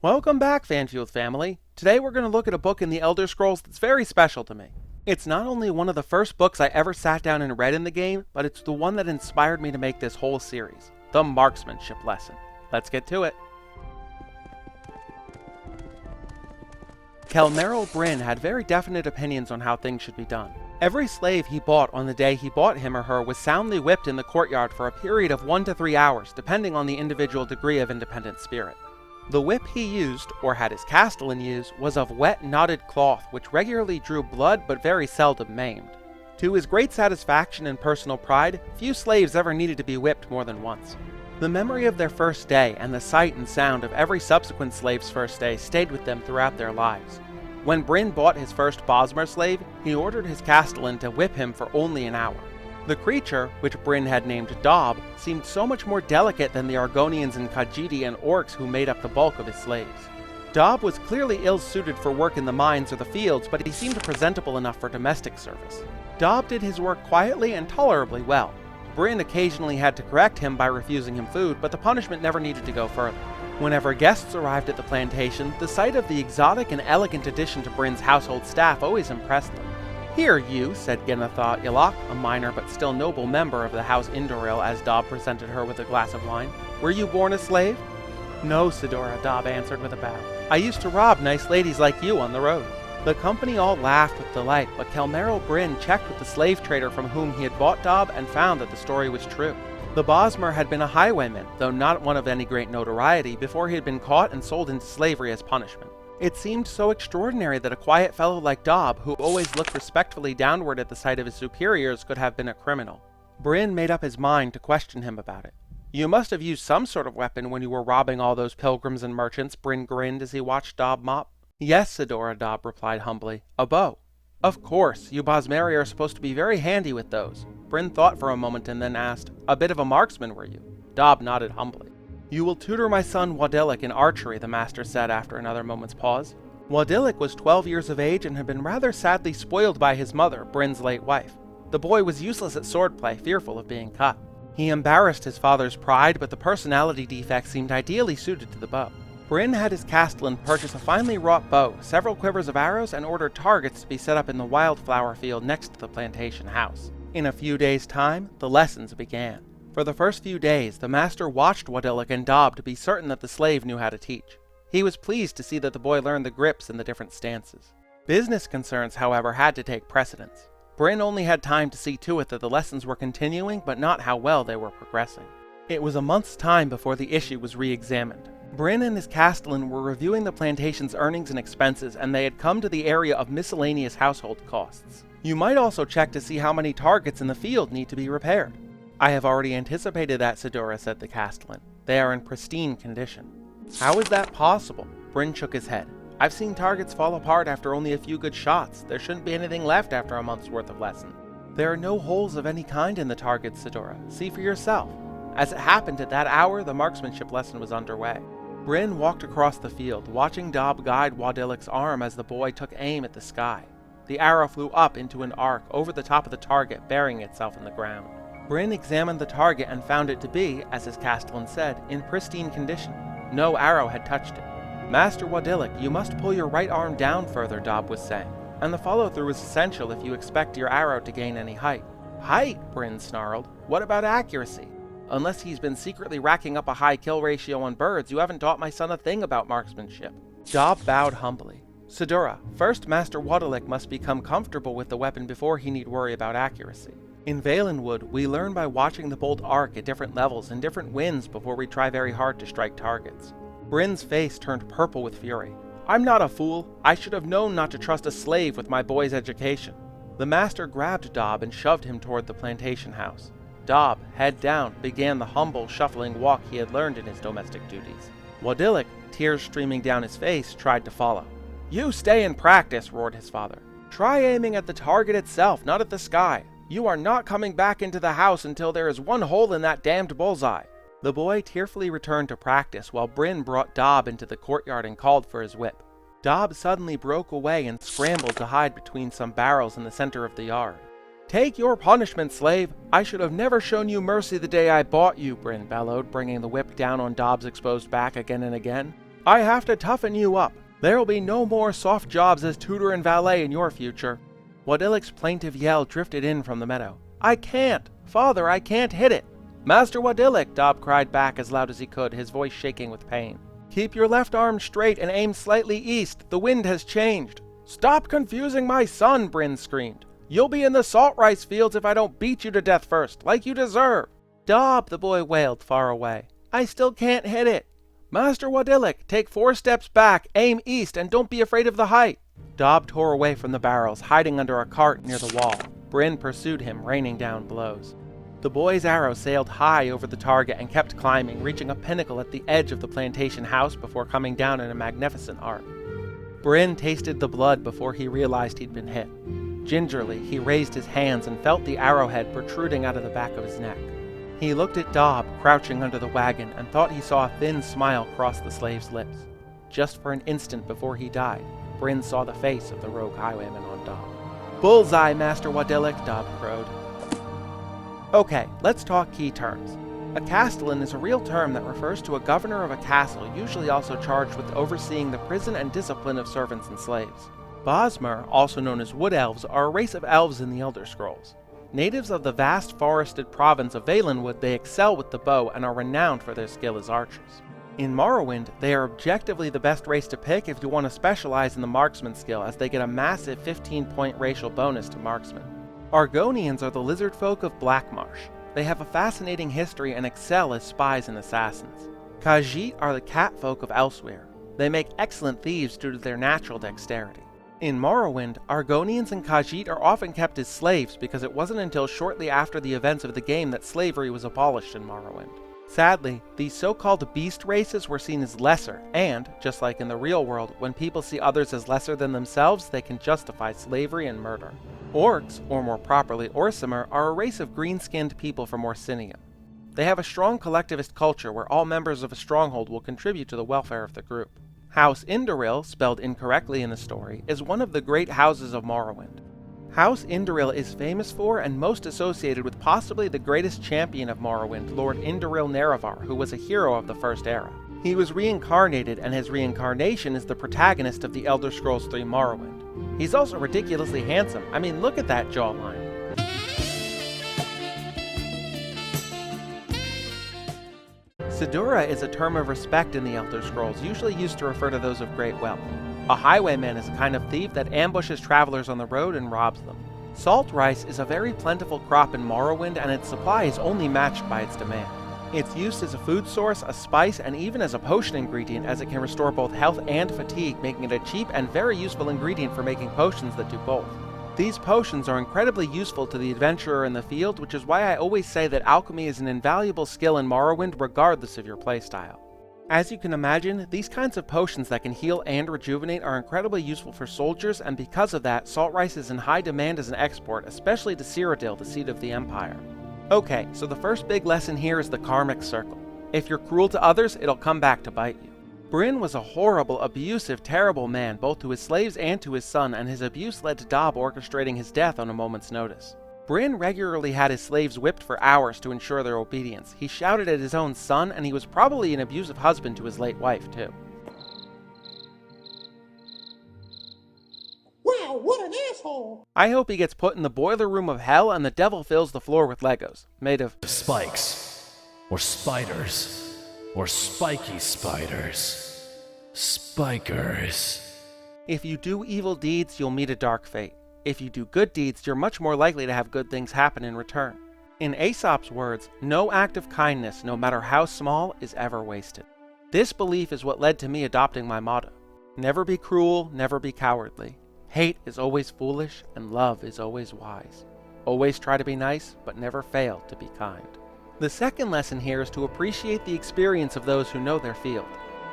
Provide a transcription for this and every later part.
Welcome back, Fanfield family. Today we're going to look at a book in the Elder Scrolls that's very special to me. It's not only one of the first books I ever sat down and read in the game, but it's the one that inspired me to make this whole series, the Marksmanship Lesson. Let's get to it. Kelmeril Bryn had very definite opinions on how things should be done. Every slave he bought on the day he bought him or her was soundly whipped in the courtyard for a period of 1 to 3 hours, depending on the individual degree of independent spirit. The whip he used, or had his castellan use, was of wet knotted cloth which regularly drew blood but very seldom maimed. To his great satisfaction and personal pride, few slaves ever needed to be whipped more than once. The memory of their first day and the sight and sound of every subsequent slave's first day stayed with them throughout their lives. When Bryn bought his first Bosmer slave, he ordered his castellan to whip him for only an hour. The creature, which Bryn had named Dob, seemed so much more delicate than the Argonians and Khajiit and orcs who made up the bulk of his slaves. Dob was clearly ill-suited for work in the mines or the fields, but he seemed presentable enough for domestic service. Dob did his work quietly and tolerably well. Bryn occasionally had to correct him by refusing him food, but the punishment never needed to go further. Whenever guests arrived at the plantation, the sight of the exotic and elegant addition to Bryn's household staff always impressed them. "Here, you," said Genethah Ilok, a minor but still noble member of the House Indoril, as Dob presented her with a glass of wine. "Were you born a slave?" "No, Sidora," Dob answered with a bow. "I used to rob nice ladies like you on the road." The company all laughed with delight, but Kelmeril Bryn checked with the slave trader from whom he had bought Dob and found that the story was true. The Bosmer had been a highwayman, though not one of any great notoriety, before he had been caught and sold into slavery as punishment. It seemed so extraordinary that a quiet fellow like Dob, who always looked respectfully downward at the sight of his superiors, could have been a criminal. Bryn made up his mind to question him about it. "You must have used some sort of weapon when you were robbing all those pilgrims and merchants," Bryn grinned as he watched Dob mop. "Yes, Sidora," Dob replied humbly. "A bow." "Of course, you Bosmeri are supposed to be very handy with those." Bryn thought for a moment and then asked, "A bit of a marksman, were you?" Dob nodded humbly. "You will tutor my son Wadillik in archery," the master said after another moment's pause. Wadillik was 12 years of age and had been rather sadly spoiled by his mother, Bryn's late wife. The boy was useless at swordplay, fearful of being cut. He embarrassed his father's pride, but the personality defect seemed ideally suited to the bow. Bryn had his castellan purchase a finely wrought bow, several quivers of arrows, and ordered targets to be set up in the wildflower field next to the plantation house. In a few days' time, the lessons began. For the first few days, the master watched Wadillik and Dob to be certain that the slave knew how to teach. He was pleased to see that the boy learned the grips and the different stances. Business concerns, however, had to take precedence. Bryn only had time to see to it that the lessons were continuing, but not how well they were progressing. It was a month's time before the issue was re-examined. Bryn and his castellan were reviewing the plantation's earnings and expenses, and they had come to the area of miscellaneous household costs. "You might also check to see how many targets in the field need to be repaired." "I have already anticipated that, Sidora," said the castellan. "They are in pristine condition." "How is that possible?" Bryn shook his head. "I've seen targets fall apart after only a few good shots. There shouldn't be anything left after a month's worth of lesson." "There are no holes of any kind in the targets, Sidora. See for yourself." As it happened, at that hour, the marksmanship lesson was underway. Bryn walked across the field, watching Dob guide Wadillik's arm as the boy took aim at the sky. The arrow flew up into an arc over the top of the target, burying itself in the ground. Bryn examined the target and found it to be, as his castellan said, in pristine condition. No arrow had touched it. "Master Wadillik, you must pull your right arm down further," Dob was saying, "and the follow-through is essential if you expect your arrow to gain any height." "Height?" Bryn snarled. "What about accuracy? Unless he's been secretly racking up a high kill ratio on birds, you haven't taught my son a thing about marksmanship." Dob bowed humbly. "Sidora, first Master Wadillik must become comfortable with the weapon before he need worry about accuracy. In Valenwood, we learn by watching the bolt arc at different levels and different winds before we try very hard to strike targets." Bryn's face turned purple with fury. "I'm not a fool. I should have known not to trust a slave with my boy's education." The master grabbed Dob and shoved him toward the plantation house. Dob, head down, began the humble, shuffling walk he had learned in his domestic duties. Wadillik, tears streaming down his face, tried to follow. "You stay and practice," roared his father. "Try aiming at the target itself, not at the sky. You are not coming back into the house until there is one hole in that damned bullseye." The boy tearfully returned to practice while Bryn brought Dob into the courtyard and called for his whip. Dob suddenly broke away and scrambled to hide between some barrels in the center of the yard. "Take your punishment, slave! I should have never shown you mercy the day I bought you," Bryn bellowed, bringing the whip down on Dob's exposed back again and again. I have to toughen you up. There'll be no more soft jobs as tutor and valet in your future. Wadillik's plaintive yell drifted in from the meadow. I can't! Father, I can't hit it! Master Wadillik, Dob cried back as loud as he could, his voice shaking with pain. Keep your left arm straight and aim slightly east. The wind has changed. Stop confusing my son, Bryn screamed. You'll be in the salt rice fields if I don't beat you to death first, like you deserve. Dob, the boy wailed far away. I still can't hit it. Master Wadillik, take 4 steps back, aim east, and don't be afraid of the height. Dob tore away from the barrels, hiding under a cart near the wall. Bryn pursued him, raining down blows. The boy's arrow sailed high over the target and kept climbing, reaching a pinnacle at the edge of the plantation house before coming down in a magnificent arc. Bryn tasted the blood before he realized he'd been hit. Gingerly, he raised his hands and felt the arrowhead protruding out of the back of his neck. He looked at Dob, crouching under the wagon, and thought he saw a thin smile cross the slave's lips. Just for an instant before he died, Bryn saw the face of the rogue highwayman on Dob. Bullseye, Master Wadillik, Dob crowed. Okay, let's talk key terms. A castellan is a real term that refers to a governor of a castle, usually also charged with overseeing the prison and discipline of servants and slaves. Bosmer, also known as Wood Elves, are a race of elves in the Elder Scrolls. Natives of the vast forested province of Valenwood, they excel with the bow and are renowned for their skill as archers. In Morrowind, they are objectively the best race to pick if you want to specialize in the marksman skill, as they get a massive 15-point racial bonus to marksman. Argonians are the lizard folk of Blackmarsh. They have a fascinating history and excel as spies and assassins. Khajiit are the cat folk of Elsewhere. They make excellent thieves due to their natural dexterity. In Morrowind, Argonians and Khajiit are often kept as slaves because it wasn't until shortly after the events of the game that slavery was abolished in Morrowind. Sadly, these so-called beast races were seen as lesser, and, just like in the real world, when people see others as lesser than themselves, they can justify slavery and murder. Orcs, or more properly Orsimer, are a race of green-skinned people from Orsinium. They have a strong collectivist culture where all members of a stronghold will contribute to the welfare of the group. House Indoril, spelled incorrectly in the story, is one of the great houses of Morrowind. House Indoril is famous for and most associated with possibly the greatest champion of Morrowind, Lord Indoril Nerevar, who was a hero of the First Era. He was reincarnated, and his reincarnation is the protagonist of the Elder Scrolls III Morrowind. He's also ridiculously handsome. I mean, look at that jawline. Sedura is a term of respect in the Elder Scrolls, usually used to refer to those of great wealth. A highwayman is a kind of thief that ambushes travelers on the road and robs them. Salt rice is a very plentiful crop in Morrowind, and its supply is only matched by its demand. It's used as a food source, a spice, and even as a potion ingredient, as it can restore both health and fatigue, making it a cheap and very useful ingredient for making potions that do both. These potions are incredibly useful to the adventurer in the field, which is why I always say that alchemy is an invaluable skill in Morrowind regardless of your playstyle. As you can imagine, these kinds of potions that can heal and rejuvenate are incredibly useful for soldiers, and because of that, salt rice is in high demand as an export, especially to Cyrodiil, the seat of the Empire. Okay, so the first big lesson here is the karmic circle. If you're cruel to others, it'll come back to bite you. Bryn was a horrible, abusive, terrible man, both to his slaves and to his son, and his abuse led to Dob orchestrating his death on a moment's notice. Bryn regularly had his slaves whipped for hours to ensure their obedience. He shouted at his own son, and he was probably an abusive husband to his late wife, too. Wow, what an asshole! I hope he gets put in the boiler room of hell and the devil fills the floor with Legos, made of spikes, or spiders, or spiky spiders. Spikers. If you do evil deeds, you'll meet a dark fate. If you do good deeds, you're much more likely to have good things happen in return. In Aesop's words, no act of kindness, no matter how small, is ever wasted. This belief is what led to me adopting my motto. Never be cruel, never be cowardly. Hate is always foolish, and love is always wise. Always try to be nice, but never fail to be kind. The second lesson here is to appreciate the experience of those who know their field.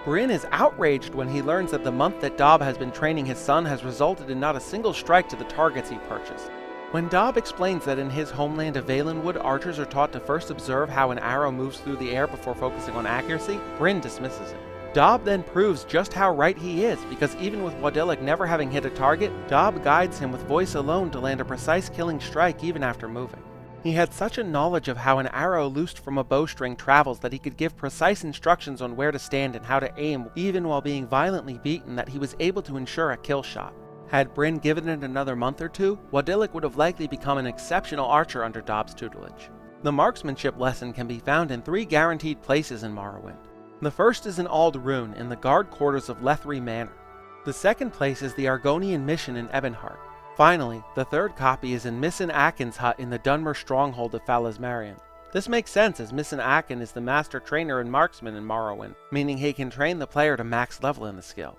Bryn is outraged when he learns that the month that Dob has been training his son has resulted in not a single strike to the targets he purchased. When Dob explains that in his homeland of Valenwood, archers are taught to first observe how an arrow moves through the air before focusing on accuracy, Bryn dismisses it. Dob then proves just how right he is, because even with Wadillik never having hit a target, Dob guides him with voice alone to land a precise killing strike even after moving. He had such a knowledge of how an arrow loosed from a bowstring travels that he could give precise instructions on where to stand and how to aim, even while being violently beaten, that he was able to ensure a kill shot. Had Bryn given it another month or two, Wadillick would have likely become an exceptional archer under Dobbs' tutelage. The marksmanship lesson can be found in 3 guaranteed places in Morrowind. The first is in Ald Rune, in the guard quarters of Lethry Manor. The second place is the Argonian mission in Ebonheart. Finally, the third copy is in Missin Akin's hut in the Dunmer stronghold of Phalasmarion. This makes sense, as Missin Akin is the master trainer and marksman in Morrowind, meaning he can train the player to max level in the skill.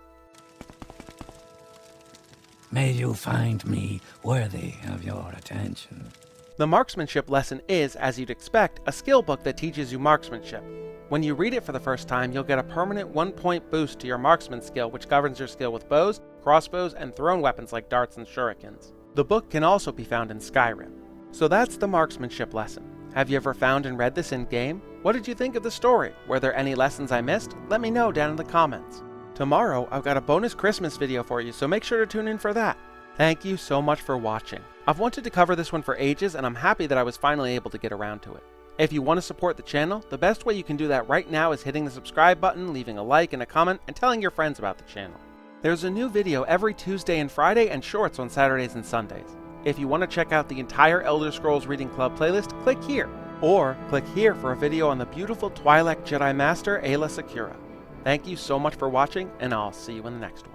May you find me worthy of your attention. The marksmanship lesson is, as you'd expect, a skill book that teaches you marksmanship. When you read it for the first time, you'll get a permanent 1-point boost to your marksman skill, which governs your skill with bows, crossbows, and thrown weapons like darts and shurikens. The book can also be found in Skyrim. So that's the marksmanship lesson. Have you ever found and read this in-game? What did you think of the story? Were there any lessons I missed? Let me know down in the comments. Tomorrow, I've got a bonus Christmas video for you, so make sure to tune in for that. Thank you so much for watching. I've wanted to cover this one for ages, and I'm happy that I was finally able to get around to it. If you want to support the channel, the best way you can do that right now is hitting the subscribe button, leaving a like and a comment, and telling your friends about the channel. There's a new video every Tuesday and Friday, and shorts on Saturdays and Sundays. If you want to check out the entire Elder Scrolls Reading Club playlist, click here. Or click here for a video on the beautiful Twi'lek Jedi Master Aayla Secura. Thank you so much for watching, and I'll see you in the next one.